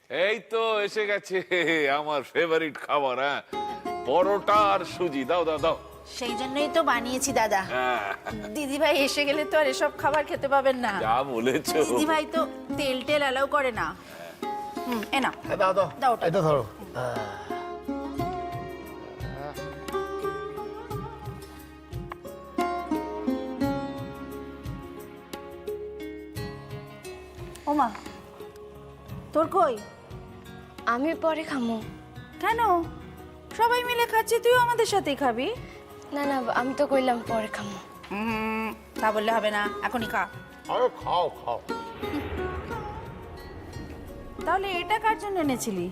এই তো এসে গেছে আমার ফেভারিট খাবার, হ্যাঁ, পরোটা আর সুজি। দাও দাও দাও। সেই জন্যই তো বানিয়েছি দাদা। হ্যাঁ, দিদি ভাই এসে গেলে তো আর এসব খাবার খেতে পাবেন না। যা বলেছো। দিদি ভাই তো তেল টেল অ্যালাউ করে না। এ নাও দাও দাও দাও ওটা। এটা ধরো। ওমা, তোর কই? আমি পরে খামো। কেন? সবাই মিলে খাচ্ছি, তুইও আমাদের সাথেই খাবি? না না, আমি তো কইলাম পরে খামো। তা বললে হবে না, এখনই খা। আরে খাও খাও। তাহলে এটা কার জন্য এনেছিলি?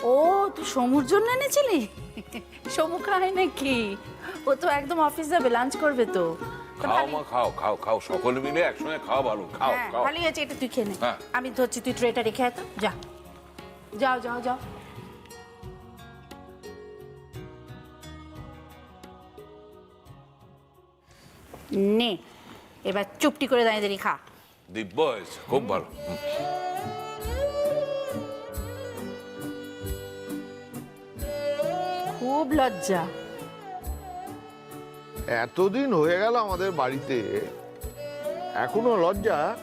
ও, তুই সমুর জন্য এনেছিলি? সমু খায় নাকি? ও তো একদম অফিস যাবে, লাঞ্চ করবে তো। তা খাও ভালোই- মা, খাও খাও খাও, সকলে মিলে একসঙ্গে খাওয়া ভালো। খাও হ্যাঁ, খাও। ভালোই আছে, এটা তুই খেয়ে নে। হ্যাঁ। আমি ধরছি, তুই ট্রেটা রেখে আয় তো। যা, যাও যাও যাও। নে, এবার চুপটি করে দাঁড়িয়ে দাঁড়িয়ে খা। দিব্য হয়েছে, খুব ভালো। খুব লজ্জা। এতদিন হয়ে গেল আমাদের বাড়িতে, এখনো লজ্জা?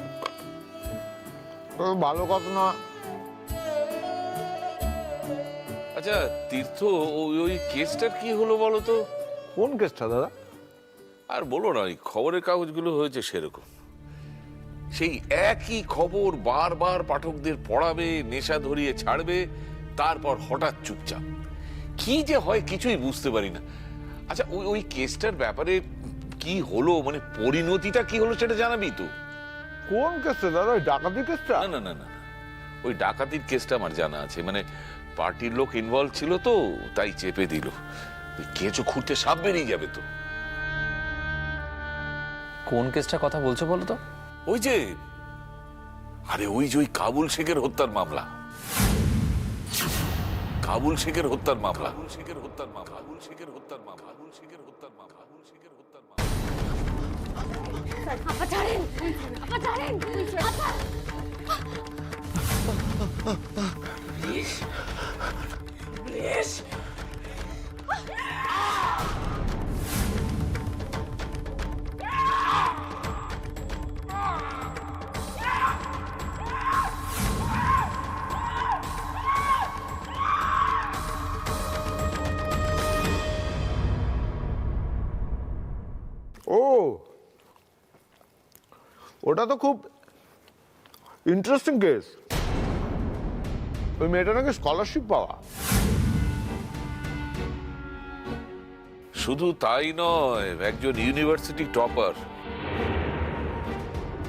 তো ভালো কথা না। আচ্ছা তীর্থ, ওই কেসটার কি হলো বলো তো? কোন কেসটা দাদা? আর বলো না, ওই খবরের কাগজগুলো হয়েছে সেরকম। সেই একই খবর বারবার পাঠকদের পড়াবে, নেশা ধরিয়ে ছাড়বে, তারপর হঠাৎ চুপচাপ। কি যে হয় কিছুই বুঝতে পারি না। আচ্ছা ওই কেসটার ব্যাপারে কি হলো, মানে পরিণতিটা কি হলো সেটা জানাবি তো? কোন কেসটা দাদা? ওই ডাকাতি কেসটা? না না না না, ওই ডাকাতির কেসটা আমার জানা আছে। মানে পার্টির লোক ইনভলভ ছিল তো, তাই চেপে দিল। ওই কেঁচো খুঁড়তে সাপ বেরিয়ে যাবে তো। কোন কেসটা কথা বলছো বলো তো? ওই যে, আরে ওই যে ওই কাবুল শেখের হত্যার মামলা। কাবুল শেখের হত্যার মামলা। কাবুল শেখের হত্যার মামলা। কাবুল শেখের হত্যার মামলা। কাবুল শেখের হত্যার মামলা। কাবুল শেখের হত্যার মামলা। আপা ছাড়েন, আপা ছাড়েন, আপা। ও, ওটা তো খুব ইন্টারেস্টিং কেস। ওই মেয়েটা নাকি স্কলারশিপ পাওয়া। শুধু তাই নয়, একজন ইউনিভার্সিটি টপার।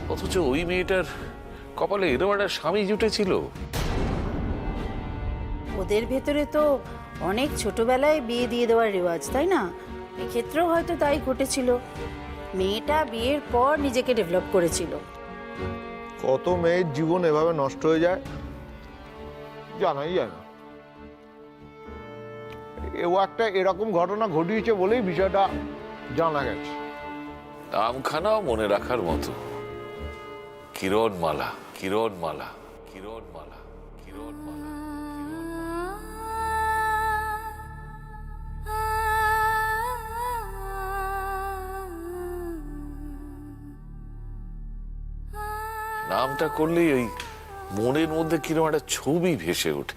অথচ ওই মেয়েটার কপালে এরকম একটা স্বামী জুটেছিল। ওদের ভেতরে তো অনেক ছোটবেলায় বিয়ে দিয়ে দেওয়ার রেওয়াজ, তাই না? এক্ষেত্রেও হয়তো তাই ঘটেছিল। মেয়েটা বিয়ের পর নিজেকে ডেভেলপ করেছিল। কত মেয়ের জীবন এভাবে নষ্ট হয়ে যায় জানাই যায় না। ও একটা এরকম ঘটনা ঘটিয়েছে বলেই বিষয়টা জানা গেছে। নামখানাও মনে রাখার মতো, কিরণমালা, কিরণমালা, কিরণমালা, কিরণমালা। নামটা করলেই ওই মনের মধ্যে কিরকম একটা ছবি ভেসে ওঠে।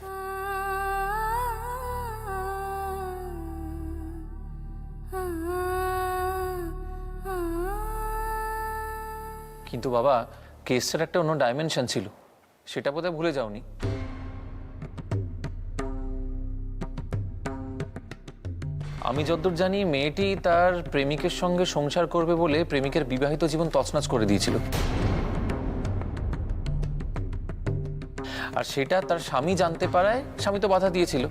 কিন্তু বাবা, কেসটার একটা অন্য ডাইমেনশন ছিল, সেটা বোধহয় ভুলে যাওনি। আমি যতদূর জানি, মেয়েটি তার প্রেমিকের সঙ্গে সংসার করবে বলে প্রেমিকের বিবাহিত জীবন তছনছ করে দিয়েছিল। আর সেটা তার স্বামী জানতে পারায় স্বামী তো বাধা দিয়েছিল,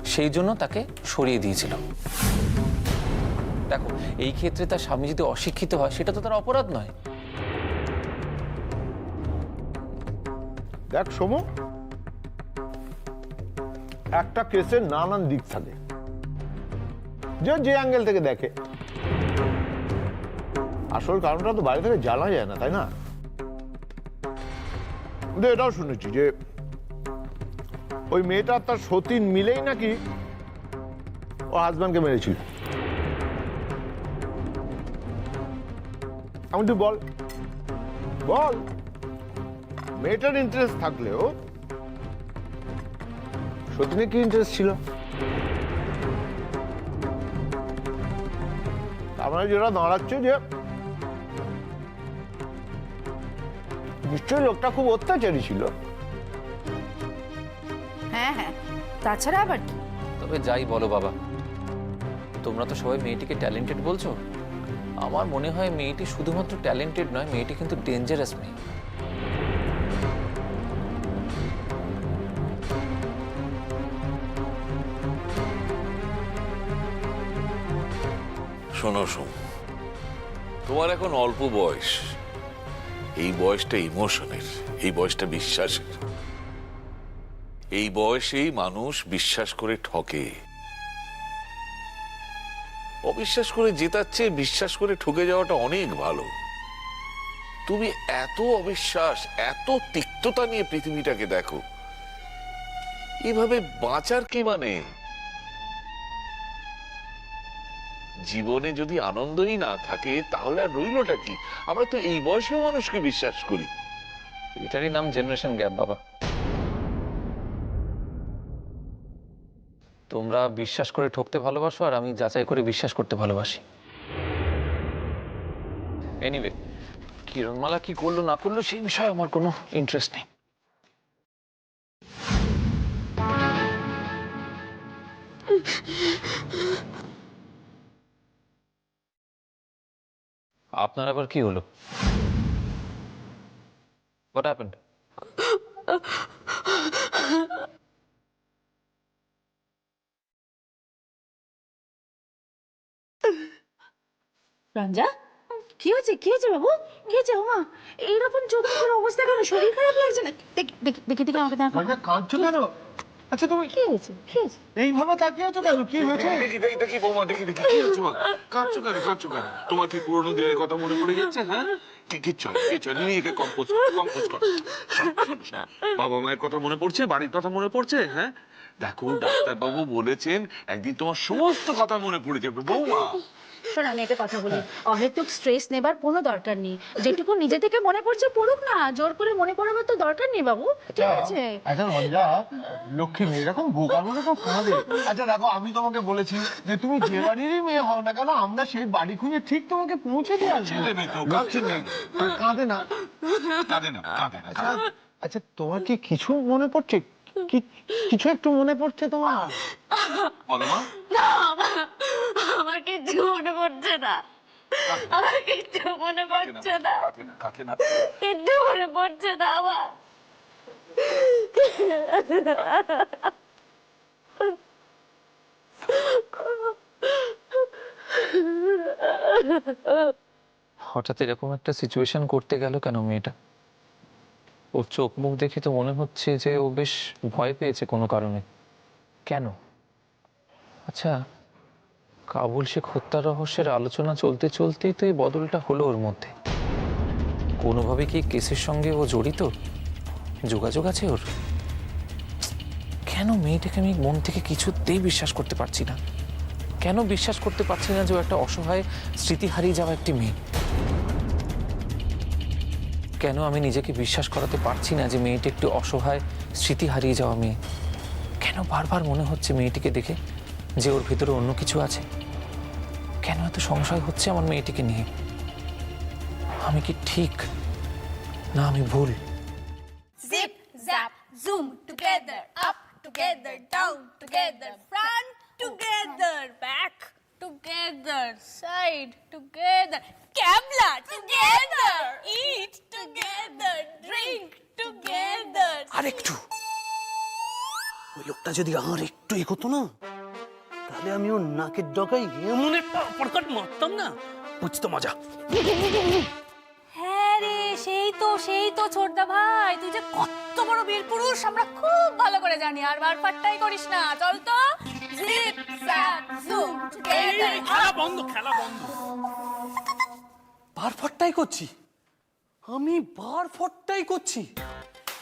সেই জন্য তাকে সরিয়ে দিয়েছিল। দেখো, এই ক্ষেত্রে তার স্বামী যদি অশিক্ষিত হয়, সেটা তো তার অপরাধ নয়। দেখ সমু, একটা কেসের নানান দিক থাকে, যে অ্যাঙ্গেল থেকে দেখে। আসল কারণটা তো বাইরে থেকে জানা যায় না, তাই না? কিন্তু এটাও শুনেছি যে ওই মেয়েটা আর তার সতীন মিলেই নাকি ও হাজব্যান্ডকে মেরেছিল। আমি তুই বল বল, মেয়েটার ইন্টারেস্ট থাকলেও সতীনের কি ইন্টারেস্ট ছিল? তার মানে যেটা দাঁড়াচ্ছে যে নিশ্চয়ই লোকটা খুব অত্যাচারী ছিল। হ্যাঁ হ্যাঁ, তাছাড়া আবার কি? তবে যাই বলো বাবা, তোমরা তো সবাই মেয়েটিকে ট্যালেন্টেড বলছো। আমার মনে হয় মেয়েটি শুধুমাত্র ট্যালেন্টেড নয়, মেয়েটি কিন্তু ডেঞ্জারাস মেয়ে। শোনো সোম, তোমার এখন অল্প বয়স। এই বয়সটা ইমোশনের, এই বয়সটা বিশ্বাসের। এই বয়সেই মানুষ বিশ্বাস করে ঠকে। অবিশ্বাস করে জেতার চেয়ে বিশ্বাস করে ঠকে যাওয়াটা অনেক ভালো। তুমি এত অবিশ্বাস, এত তিক্ততা নিয়ে পৃথিবীটাকে দেখো, এভাবে বাঁচার কি মানে? জীবনে যদি আনন্দই না থাকে তাহলে আর রইলটা কি? আমরা তো এই বয়সেও মানুষকে বিশ্বাস করি। এটারই নাম জেনারেশন গ্যাপ বাবা। তোমরা বিশ্বাস করে ঠকতে ভালোবাসো, আর আমি যাচাই করে বিশ্বাস করতে ভালোবাসি। এনিওয়ে, কিরণমালা কি করলো না করলো সেই বিষয়ে আমার কোনো ইন্টারেস্ট নেই। আপনার আবার কি হলো? What happened? রঞ্জা, কি হয়েছে? কি হয়েছে বাবু? কি হয়েছে? ওমা, এইরকম চোখ মুখের অবস্থা কেন? শরীর খারাপ লাগছে না? দেখি দেখি দেখি দেখি, আমাকে দেখো। কাঁদছো কেন? আচ্ছা তুমি কি হয়েছে? কি হয়েছে? এইভাবে তাকিয়ে আছো কেন? কি হয়েছে? দেখি বৌমা, দেখি কি হচ্ছে? কাঁদছো কেন? তোমার কি পুরোনো দিনের কথা মনে পড়ে যাচ্ছে? হ্যাঁ, কিচ্ছু নিজেকে কম্পোজ কর। বাবা মায়ের কথা মনে পড়ছে, বাড়ির কথা মনে পড়ছে? হ্যাঁ, দেখো ডাক্তারবাবু বলেছেন একদিন তোমার সমস্ত কথা মনে পড়ে যাবে বৌমা। শোন, আমি একটা কথা বলি, অহেতুক স্ট্রেস নেবার কোনো দরকার নেই। যেটুকু নিজে থেকে মনে পড়ছে পড়ুক না, জোর করে মনে পড়াবার তো দরকার নেই বাবু। ঠিক আছে? আচ্ছা রঞ্জা, লক্ষ্মী মেয়ে এরকম বোকার মতো তো কাঁদে। আচ্ছা দেখো, আমি তোমাকে বলেছি যে তুমি যে বাড়িরই মেয়ে হও না কেন, আমরা সেই বাড়ি খুঁজে ঠিক তোমাকে পৌঁছে দিয়ে আসবো। কাঁদে না। আচ্ছা তোমার কি কিছু মনে পড়ছে? কিছু একটু মনে পড়ছে তোমার? আমার কিচ্ছু মনে পড়ছে না। আমার কিচ্ছু মনে পড়ছে না। কিচ্ছু মনে পড়ছে না আমার। হঠাৎ এরকম একটা সিচুয়েশন করতে গেল কেন মেয়েটা? ওর চোখ মুখ দেখে তো মনে হচ্ছে যে ও বেশ ভয় পেয়েছে কোনো কারণে। কেন? আচ্ছা, কাবুল শেখ হত্যা রহস্যের আলোচনা চলতে চলতেই তো এই বদলটা হলো ওর মধ্যে। কোনোভাবে কি কেসের সঙ্গে ও জড়িত? যোগাযোগ আছে ওর? কেন মেয়েটাকে আমি মন থেকে কিছুতেই বিশ্বাস করতে পারছি না? কেন বিশ্বাস করতে পারছি না যে ও একটা অসহায়, স্মৃতি হারিয়ে যাওয়া একটি মেয়ে? কেন আমি নিজেকে বিশ্বাস করাতে পারছি না যে মেয়েটি একটি অসহায়, স্মৃতি হারিয়ে যাওয়া মেয়ে? কেন বারবার মনে হচ্ছে মেয়েটিকে দেখে যে ওর ভেতরে অন্য কিছু আছে? কেন এত সংশয় হচ্ছে আমার মেয়েটিকে নিয়ে? আমি কি ঠিক, না আমি ভুল? Zip, zap, zoom, together, up, together, down, together, front, together, back, together, side, together, Kabla, together, eat, together, drink, together. আরেকটু ওই লোকটা যদি আর একটু এগোতো না, তাহলে আমি ওর নাকের ডগায় এমন একটা আপরকাট মারতাম না, বুঝতো মজা। হ্যাঁ রে, সেই তো ছোটদা ভাই, তুই যে কত বড় বীর পুরুষ আমরা খুব ভালো করে জানি। আর বার ফাট্টাই করিস না, চল তো। Zip zap zoom together. খেলা বন্ধ। বার ফট্টাই করছি? আমি বার ফট্টাই করছি?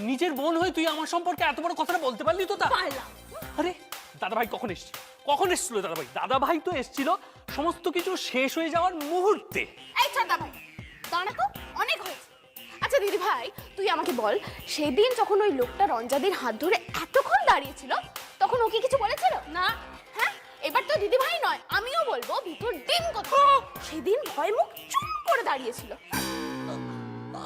নিজের বোন হয়ে তুই আমার সম্পর্কে এত বড় কথাটা বলতে পারলি তো তা? পারলাম। আরে দাদাভাই কখন এসেছিল? কখন এসেছিল দাদাভাই? দাদাভাই তো এসেছিল সমস্ত কিছু শেষ হয়ে যাওয়ার মুহূর্তে। এই ছোটদা ভাই, দাঁড়া তো, অনেক হয়েছে। আচ্ছা দিদি ভাই, তুই আমাকে বল, সেদিন যখন ওই লোকটা রঞ্জাদির হাত ধরে এতক্ষণ দাঁড়িয়েছিল, তখন ওকে কিছু বলেছিল না। হ্যাঁ, এবার তো দিদি ভাই নয়, আমিও বলবো ভিতর ডিম কোথায়। সেদিন ভয় মুখ চুপ করে দাঁড়িয়েছিল।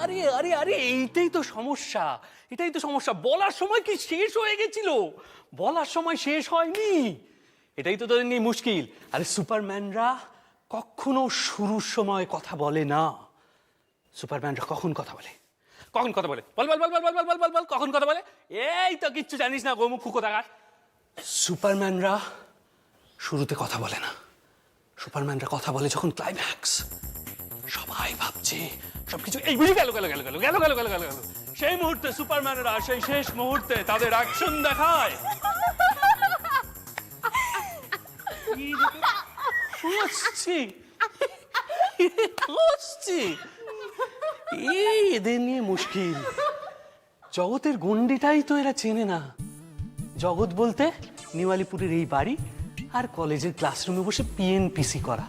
আরে আরে আরে এইটাই তো সমস্যা, এটাই তো সমস্যা। বলার সময় কি শেষ হয়ে গেছিল? বলার সময় শেষ হয়নি, এটাই তো তোদের নিয়ে মুশকিল। আরে সুপারম্যানরা কখনো শুরুর সময় কথা বলে না। সুপারম্যানরা কখন কথা বলে? কখন কথা বলে? বল বল বল বল বল বল বল বল, কখন কথা বলে? এই তো কিচ্ছু জানিস না, গোমুখ কোথাকার। সুপারম্যানরা শুরুতে কথা বলে না, সুপারম্যানরা কথা বলে যখন ক্লাইম্যাক্স। সবাই ভাবছে সবকিছু এই বুঝে গেল গেল গেল গেল গেল গেল গেল গেল গেল সেই মুহূর্তে সুপারম্যানরা সেই শেষ মুহূর্তে তাদের অ্যাকশন দেখায়। হাসছি হাসছি, এই এদের নিয়ে মুশকিল। জগতের গন্ডিটাই তো এরা চেনে না। জগৎ বলতে নিওয়ালিপুরের এই বাড়ি আর কলেজের ক্লাসরুমে বসে পিএনপিসি করা।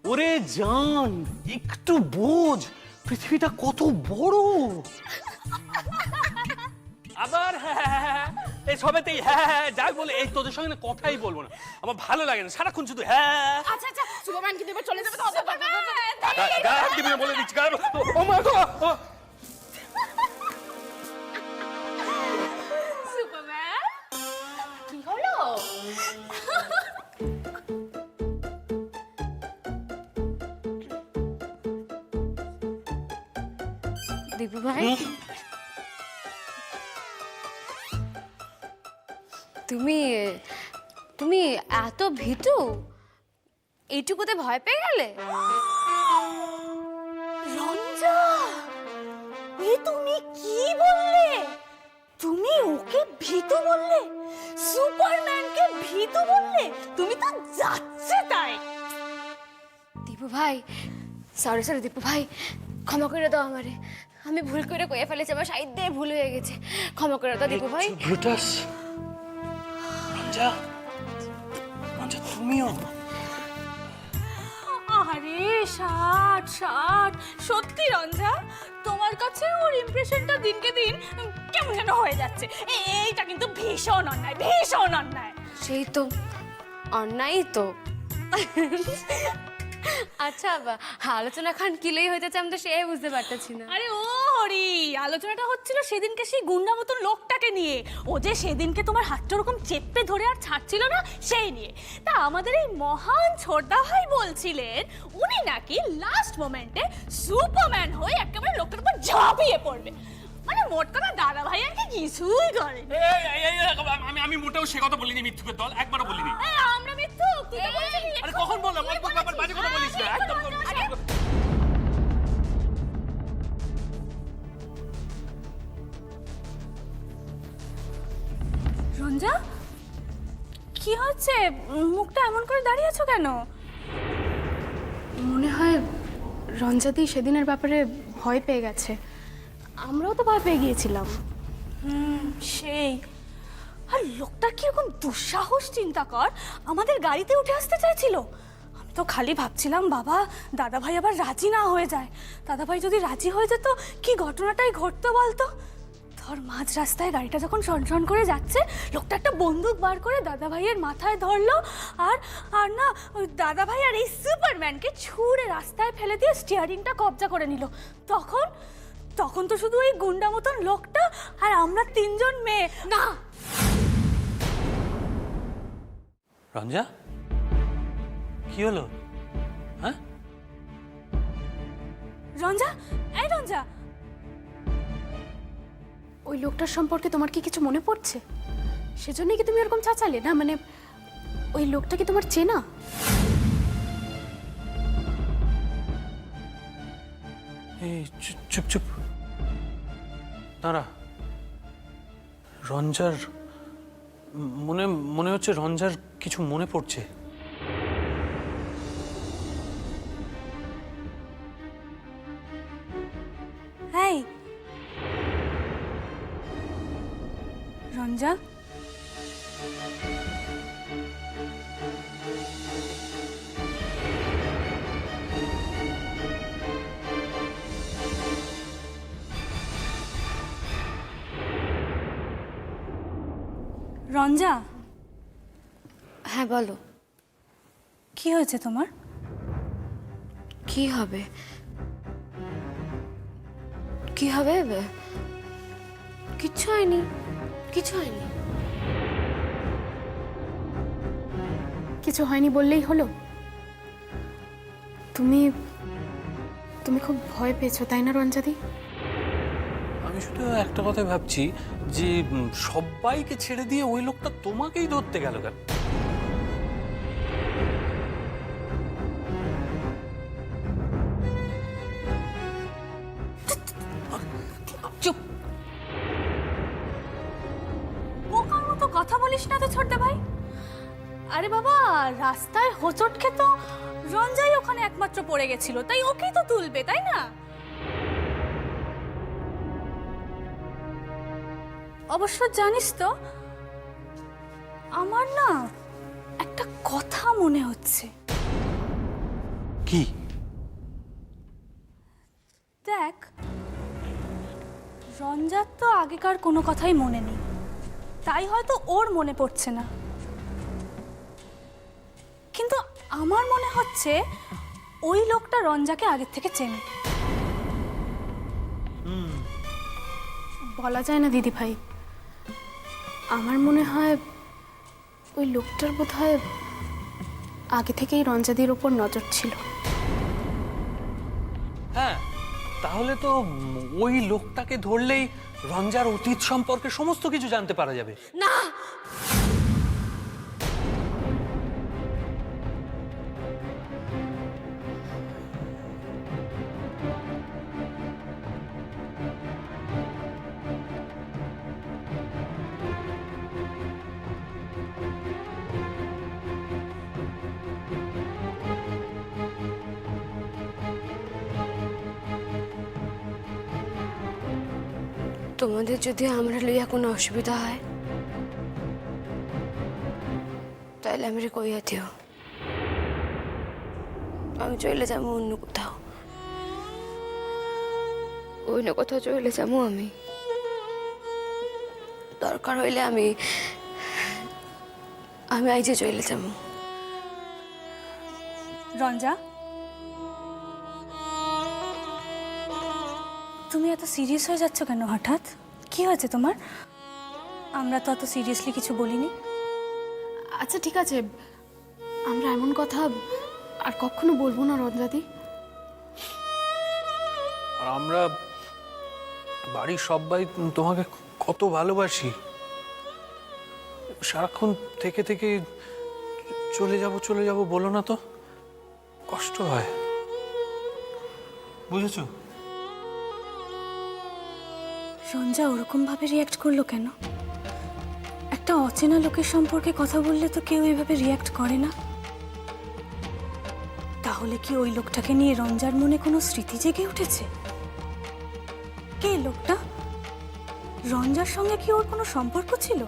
ওরে জান, একটু বোঝ পৃথিবীটা কত বড়। আবার হ্যাঁ এই সবেতেই হ্যাঁ যাই বলে, এই তোদের সঙ্গে না কথাই বলবো না, আমার ভালো লাগে না সারাক্ষণ শুধু হ্যাঁ। আচ্ছা আচ্ছা, সুপারম্যান কি দেবে চলে যাবে তো? গায়ে হাত দিবি না বলে দিচ্ছি। ও মা গো, সুপারম্যান, কি হলো? দীপু ভাই, তুমি তুমি এত ভীতু, এইটুকুতে ভয় পেয়ে গেলে? রঞ্জা, এ তুমি কি বললে? তুমি ওকে ভীতু বললে? সুপারম্যানকে ভীতু বললে? তুমি তো যাচ্ছে তাই। দীপু ভাই, সরি সরি দীপু ভাই, ক্ষমা করে দাও আমারে। আমি ভুল করে কয়ে ফেলেছি, আমার সাহিত্যে ভুল হয়ে গেছে, ক্ষমা করে দাও দীপু ভাই। ব্রুটাস। রঞ্জা, রঞ্জা তুমিও? আরে ষাট ষাট, সত্যি রঞ্জা, তোমার কাছে ওর ইমপ্রেশনটা দিনকে দিন কেমন যেন হয়ে যাচ্ছে। এইটা কিন্তু ভীষণ অন্যায়, ভীষণ অন্যায়। সেই তো অন্যায় তো। আচ্ছা, আলোচনা খান কিলেই হইতেছে, আমি তো সে বুঝতে পারতেছি না। আরে ও হরি, আলোচনাটা হচ্ছিল সেদিনকে সেই গুন্ডা মতন লোকটাকে নিয়ে। ও যে সেদিনকে তোমার হাতটা ওরকম চেপে ধরে আর ছাড়ছিল না, সেই নিয়ে। তা আমাদের এই মহান ছোটদা ভাই বলছিলেন উনি নাকি লাস্ট মোমেন্টে সুপারম্যান হয়ে একেবারে লোকটার উপর ঝাঁপিয়ে পড়বে। মানে মোট কথা দাদা ভাই আর কি কিছুই করেনি। আমি মোটেও সে কথা বলিনি, মিথ্যুকের দল, একবারও বলিনি। আমরা মিথ্যু, তুই তো বলছিলি। আরে কখন বললাম? আবার বাজে কথা বলিস না, একদম বলিস না। রঞ্জা, কি হচ্ছে? মুখটা এমন করে দাঁড়িয়ে আছো কেন? মনে হয় রঞ্জাদি সেদিনের ব্যাপারে ভয় পেয়ে গেছে। আমরাও তো ভয় পেয়ে গিয়েছিলাম। সেই, আর লোকটার কিরকম দুঃসাহস চিন্তা কর, আমাদের গাড়িতে উঠে আসতে চাইছিল। আমি তো খালি ভাবছিলাম বাবা দাদাভাই আবার রাজি না হয়ে যায়। দাদাভাই যদি রাজি হয়ে যেত কি ঘটনাটাই ঘটতো বলতো। ধর মাঝ রাস্তায় গাড়িটা যখন সনসন করে যাচ্ছে, লোকটা একটা বন্দুক বার করে দাদাভাইয়ের মাথায় ধরলো, আর আর না ওই দাদাভাই আর এই সুপারম্যানকে ছুঁড়ে রাস্তায় ফেলে দিয়ে স্টিয়ারিংটা কবজা করে নিল। তখন তখন তো শুধু ওই গুন্ডা মতন লোকটা আর আমরা তিনজন মেয়ে। না রঞ্জা, কি হলো? হ্যাঁ রঞ্জা, এই রঞ্জা, ওই লোকটার সম্পর্কে তোমার কি কিছু মনে পড়ছে? সেজন্যই কি তুমি এরকম চাচালে? না মানে ওই লোকটা কি তোমার চেনা? এই চুপ চুপ দাঁড়া। রঞ্জার মনে হচ্ছে রঞ্জার কিছু মনে পড়ছে। এই রঞ্জা, রঞ্জা, হ্যাঁ বলো, কি হয়েছে তোমার? কি হবে? কি হবে? কিচ্ছু হয়নি, কিছু হয়নি। কিছু হয়নি বললেই হলো? তুমি তুমি খুব ভয় পেয়েছো তাই না রঞ্জাদি? আমি শুধু একটা কথাই ভাবছি যে সবাইকে ছেড়ে দিয়ে ওই লোকটা তোমাকেই ধরতে গেল কেন? চুপ, বোকার মতো কথা বলিস না তো ছোটদা ভাই। আরে বাবা, রাস্তায় হোঁচট খেত রঞ্জাই ওখানে একমাত্র পড়ে গেছিল, তাই ওকেই তো তুলবে, তাই না? অবশ্য জানিস তো, আমার না একটা কথা মনে হচ্ছে। কি? দেখ, রঞ্জার তো আগেকার কোনো কথাই মনে নেই, তাই হয়তো ওর মনে পড়ছে না, কিন্তু আমার মনে হচ্ছে ওই লোকটা রঞ্জাকে আগের থেকে চেনে। বলা যায় না দিদি ভাই, আমার মনে হয় ওই লোকটার বোধহয় আগে থেকেই রঞ্জাদির ওপর নজর ছিল। হ্যাঁ, তাহলে তো ওই লোকটাকে ধরলেই রঞ্জার অতীত সম্পর্কে সমস্ত কিছু জানতে পারা যাবে। না, তোমাদের যদি আমরা লইয়া কোনো অসুবিধা হয় তাহলে আমরা কইয়া দিও, আমি চলে যাবো অন্য কোথাও, অন্য কোথাও চলে যাবো আমি। দরকার হইলে আমি আইজে চলে যাবো। রঞ্জা, তুমি এত সিরিয়াস হয়ে যাচ্ছ কেন হঠাৎ? কি হয়েছে তোমার? আমরা তো এত সিরিয়াসলি কিছু বলিনি। আচ্ছা ঠিক আছে, আমরা এমন কথা আর কখনো বলবো না রঞ্জাদি। আর আমরা বাড়ির সবাই তোমাকে কত ভালোবাসি, সারাক্ষণ থেকে থেকে চলে যাব বলো না তো, কষ্ট হয়, বুঝেছো? রঞ্জা ওরকম ভাবে রিয়াক্ট করলো কেন? একটা অচেনা লোকের সম্পর্কে কথা বললে তো কেউ এভাবে রিয়াক্ট করে না। তাহলে কি ওই লোকটাকে নিয়ে রঞ্জার মনে কোনো স্মৃতি জেগে উঠেছে? কে লোকটা? রঞ্জার সঙ্গে কি ওর কোনো সম্পর্ক ছিল?